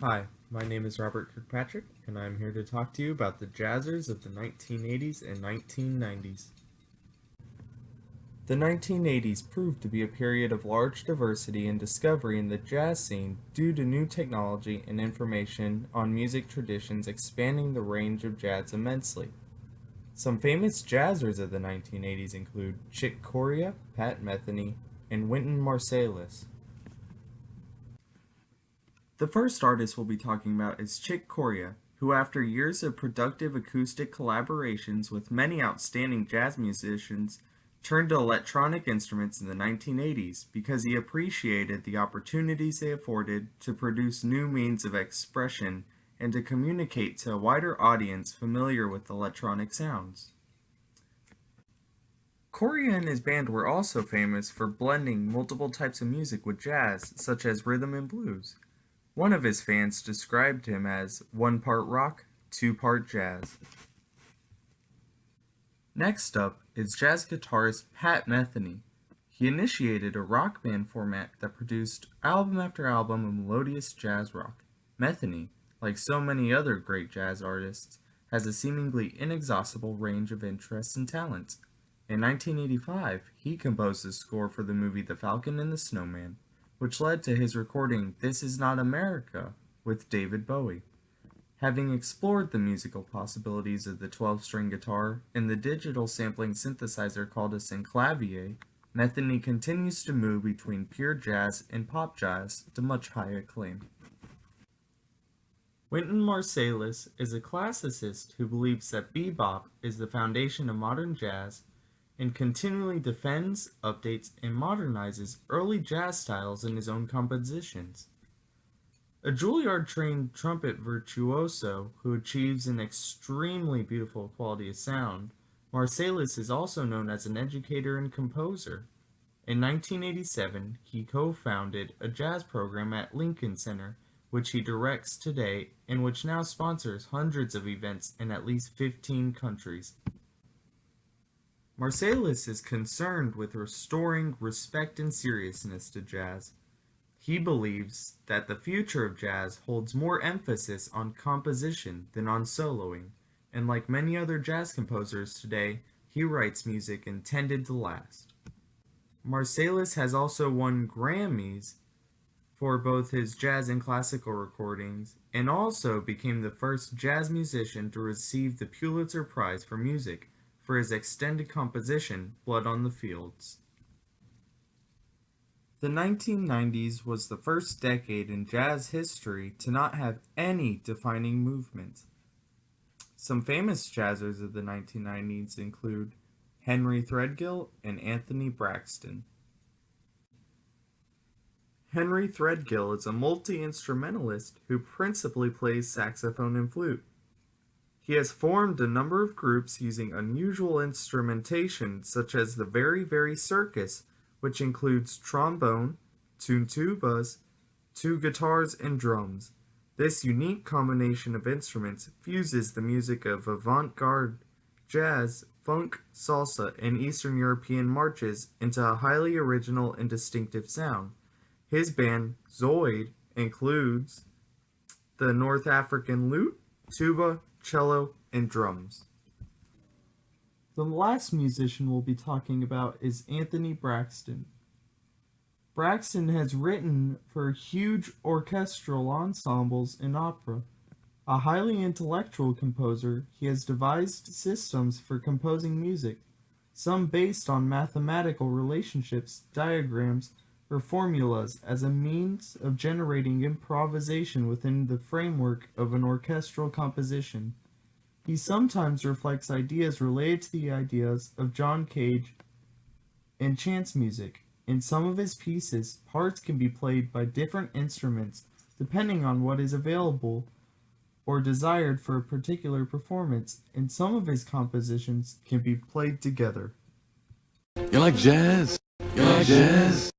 Hi, my name is Robert Kirkpatrick, and I'm here to talk to you about the jazzers of the 1980s and 1990s. The 1980s proved to be a period of large diversity and discovery in the jazz scene due to new technology and information on music traditions expanding the range of jazz immensely. Some famous jazzers of the 1980s include Chick Corea, Pat Metheny, and Wynton Marsalis. The first artist we'll be talking about is Chick Corea, who after years of productive acoustic collaborations with many outstanding jazz musicians, turned to electronic instruments in the 1980s because he appreciated the opportunities they afforded to produce new means of expression and to communicate to a wider audience familiar with electronic sounds. Corea and his band were also famous for blending multiple types of music with jazz, such as rhythm and blues. One of his fans described him as one part rock, two part jazz. Next up is jazz guitarist Pat Metheny. He initiated a rock band format that produced album after album of melodious jazz rock. Metheny, like so many other great jazz artists, has a seemingly inexhaustible range of interests and talents. In 1985, he composed the score for the movie The Falcon and the Snowman, which led to his recording This Is Not America with David Bowie. Having explored the musical possibilities of the 12-string guitar and the digital sampling synthesizer called a synclavier, Metheny continues to move between pure jazz and pop jazz to much high acclaim. Wynton Marsalis is a classicist who believes that bebop is the foundation of modern jazz and continually defends, updates, and modernizes early jazz styles in his own compositions. A Juilliard-trained trumpet virtuoso who achieves an extremely beautiful quality of sound, Marsalis is also known as an educator and composer. In 1987, he co-founded a jazz program at Lincoln Center, which he directs today and which now sponsors hundreds of events in at least 15 countries. Marsalis is concerned with restoring respect and seriousness to jazz. He believes that the future of jazz holds more emphasis on composition than on soloing, and like many other jazz composers today, he writes music intended to last. Marsalis has also won Grammys for both his jazz and classical recordings, and also became the first jazz musician to receive the Pulitzer Prize for Music for his extended composition, Blood on the Fields. The 1990s was the first decade in jazz history to not have any defining movement. Some famous jazzers of the 1990s include Henry Threadgill and Anthony Braxton. Henry Threadgill is a multi-instrumentalist who principally plays saxophone and flute. He has formed a number of groups using unusual instrumentation such as the Very Very Circus, which includes trombone, two tubas, two guitars, and drums. This unique combination of instruments fuses the music of avant-garde, jazz, funk, salsa, and Eastern European marches into a highly original and distinctive sound. His band, Zoid, includes the North African lute, tuba, cello, and drums. The last musician we'll be talking about is Anthony Braxton. Braxton has written for huge orchestral ensembles and opera. A highly intellectual composer, he has devised systems for composing music, some based on mathematical relationships, diagrams, or formulas as a means of generating improvisation within the framework of an orchestral composition. He sometimes reflects ideas related to the ideas of John Cage and chance music. In some of his pieces, parts can be played by different instruments depending on what is available or desired for a particular performance, and some of his compositions can be played together. You like jazz? You like jazz?